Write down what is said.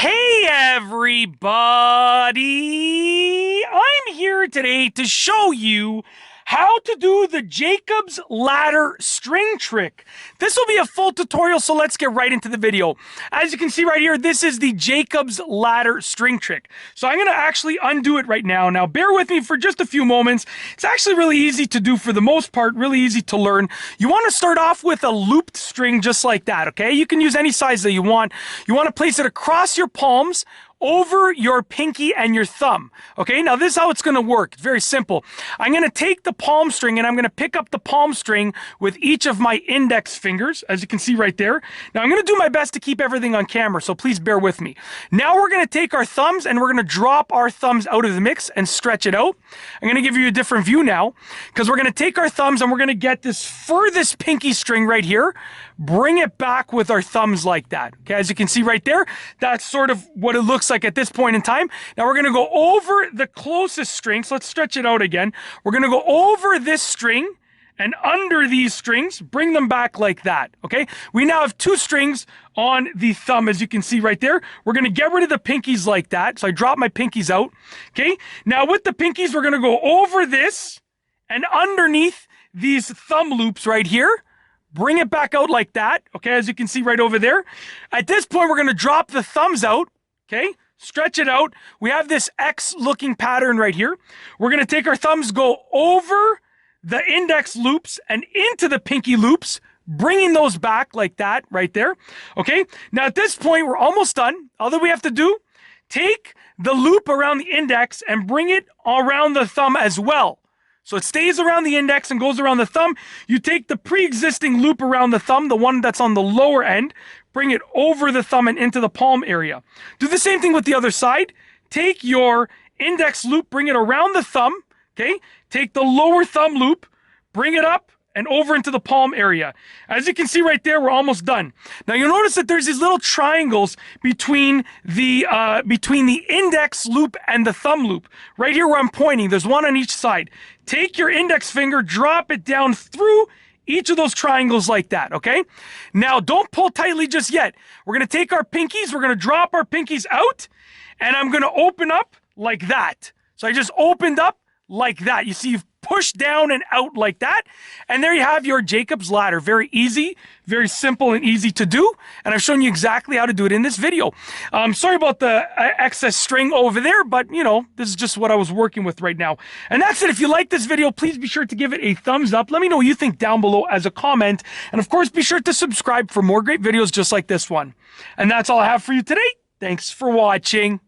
Hey everybody! I'm here today to show you how to do the Jacob's ladder string trick. This will be a full tutorial, so let's get right into the video. As you can see right here, this is the Jacob's ladder string trick. So I'm going to actually undo it right now. Now bear with me for just a few moments. It's actually really easy to do for the most part, really easy to learn. You want to start off with a looped string just like that, okay? You can use any size that you want. You want to place it across your palms, over your pinky and your thumb. Okay, now this is how it's going to work. It's very simple. I'm going to take the palm string and I'm going to pick up the palm string with each of my index fingers, as you can see right there. Now I'm going to do my best to keep everything on camera, so please bear with me. Now we're going to take our thumbs and we're going to drop our thumbs out of the mix and stretch it out. I'm going to give you a different view now, because we're going to take our thumbs and we're going to get this furthest pinky string right here, bring it back with our thumbs like that. Okay, as you can see right there, that's sort of what it looks like at this point in time. Now we're going to go over the closest string. So let's stretch it out again. We're going to go over this string and under these strings, bring them back like that. Okay, we now have two strings on the thumb, as you can see right there. We're going to get rid of the pinkies like that. So I drop my pinkies out. Okay, now with the pinkies, we're going to go over this and underneath these thumb loops right here. Bring it back out like that, okay, as you can see right over there. At this point, we're going to drop the thumbs out, okay, stretch it out. We have this X-looking pattern right here. We're going to take our thumbs, go over the index loops and into the pinky loops, bringing those back like that right there, okay? Now, at this point, we're almost done. All that we have to do, take the loop around the index and bring it around the thumb as well. So it stays around the index and goes around the thumb. You take the pre-existing loop around the thumb, the one that's on the lower end, bring it over the thumb and into the palm area. Do the same thing with the other side. Take your index loop, bring it around the thumb, okay? Take the lower thumb loop, bring it up and over into the palm area. As you can see right there, we're almost done. Now you'll notice that there's these little triangles between the index loop and the thumb loop. Right here where I'm pointing, there's one on each side. Take your index finger, drop it down through each of those triangles like that, okay? Now don't pull tightly just yet. We're gonna take our pinkies, we're gonna drop our pinkies out, and I'm gonna open up like that. So I just opened up like that. You see, you've pushed down and out like that. And there you have your Jacob's ladder. Very easy, very simple and easy to do. And I've shown you exactly how to do it in this video. Sorry about the excess string over there, but you know, this is just what I was working with right now. And that's it. If you like this video, please be sure to give it a thumbs up. Let me know what you think down below as a comment. And of course, be sure to subscribe for more great videos just like this one. And that's all I have for you today. Thanks for watching.